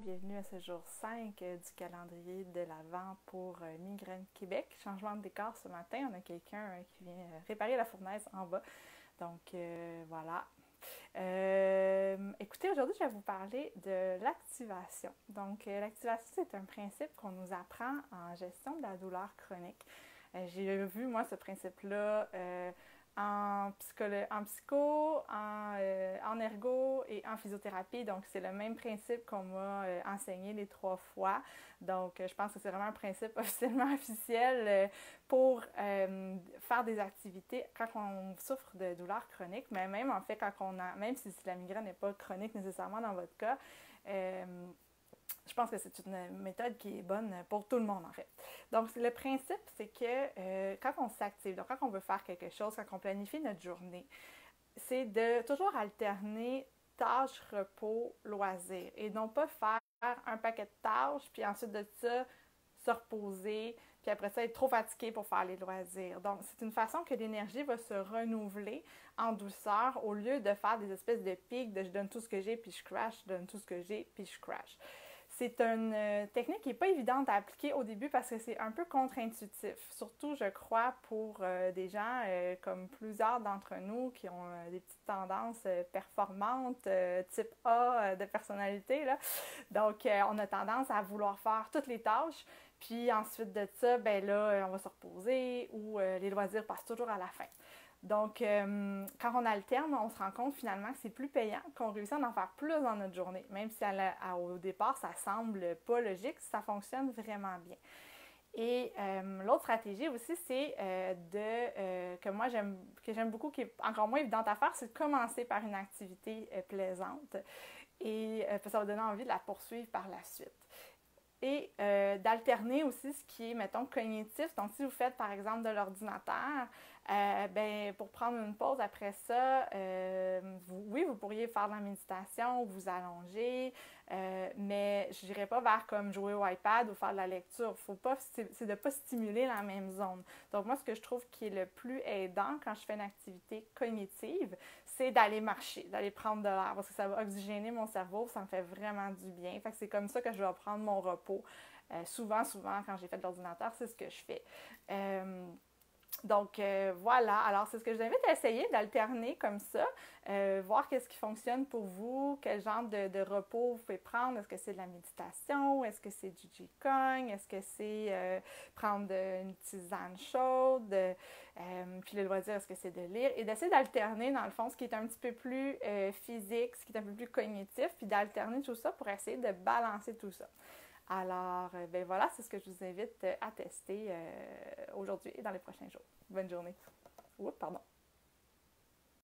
bienvenue à ce jour 5 du calendrier de l'Avent pour Migraine Québec. Changement de décor ce matin, on a quelqu'un qui vient réparer la fournaise en bas. Donc voilà. Écoutez, aujourd'hui je vais vous parler de l'activation. Donc l'activation, c'est un principe qu'on nous apprend en gestion de la douleur chronique. J'ai vu moi ce principe-là en psycho, en ergo et en physiothérapie. Donc, c'est le même principe qu'on m'a enseigné les 3 fois. Donc, je pense que c'est vraiment un principe officiellement officiel pour faire des activités quand on souffre de douleurs chroniques. Mais même, en fait, même si la migraine n'est pas chronique nécessairement dans votre cas, je pense que c'est une méthode qui est bonne pour tout le monde, en fait. Donc, le principe, c'est que quand on s'active, donc quand on veut faire quelque chose, quand on planifie notre journée, c'est de toujours alterner tâches, repos, loisirs et non pas faire un paquet de tâches, puis ensuite de ça, se reposer, puis après ça, être trop fatigué pour faire les loisirs. Donc, c'est une façon que l'énergie va se renouveler en douceur au lieu de faire des espèces de pics de je donne tout ce que j'ai, puis je crash, je donne tout ce que j'ai, puis je crash. C'est une technique qui n'est pas évidente à appliquer au début parce que c'est un peu contre-intuitif. Surtout, je crois, pour des gens comme plusieurs d'entre nous qui ont des petites tendances performantes, type A de personnalité, là. Donc, on a tendance à vouloir faire toutes les tâches. Puis ensuite de ça, ben là, on va se reposer ou les loisirs passent toujours à la fin. Donc, quand on alterne, on se rend compte finalement que c'est plus payant, qu'on réussit à en faire plus dans notre journée. Même si au départ, ça semble pas logique, ça fonctionne vraiment bien. Et l'autre stratégie aussi, c'est que j'aime beaucoup, qui est encore moins évidente à faire, c'est de commencer par une activité plaisante. Et ça va donner envie de la poursuivre par la suite. Et d'alterner aussi ce qui est, mettons, cognitif. Donc, si vous faites, par exemple, de l'ordinateur, pour prendre une pause après ça, vous pourriez faire de la méditation, vous allonger, mais je n'irais pas vers comme jouer au iPad ou faire de la lecture. C'est de ne pas stimuler la même zone. Donc, moi, ce que je trouve qui est le plus aidant quand je fais une activité cognitive, c'est d'aller marcher, d'aller prendre de l'air, parce que ça va oxygéner mon cerveau, ça me fait vraiment du bien. Fait que c'est comme ça que je vais prendre mon repos. Souvent, quand j'ai fait de l'ordinateur, c'est ce que je fais. Donc, voilà. Alors, c'est ce que je vous invite à essayer, d'alterner comme ça, voir qu'est-ce qui fonctionne pour vous, quel genre de repos vous pouvez prendre. Est-ce que c'est de la méditation? Est-ce que c'est du Qigong? Est-ce que c'est prendre une tisane chaude? Puis le loisir, est-ce que c'est de lire? Et d'essayer d'alterner, dans le fond, ce qui est un petit peu plus physique, ce qui est un peu plus cognitif, puis d'alterner tout ça pour essayer de balancer tout ça. Alors, ben voilà, c'est ce que je vous invite à tester aujourd'hui et dans les prochains jours. Bonne journée. Oups, pardon.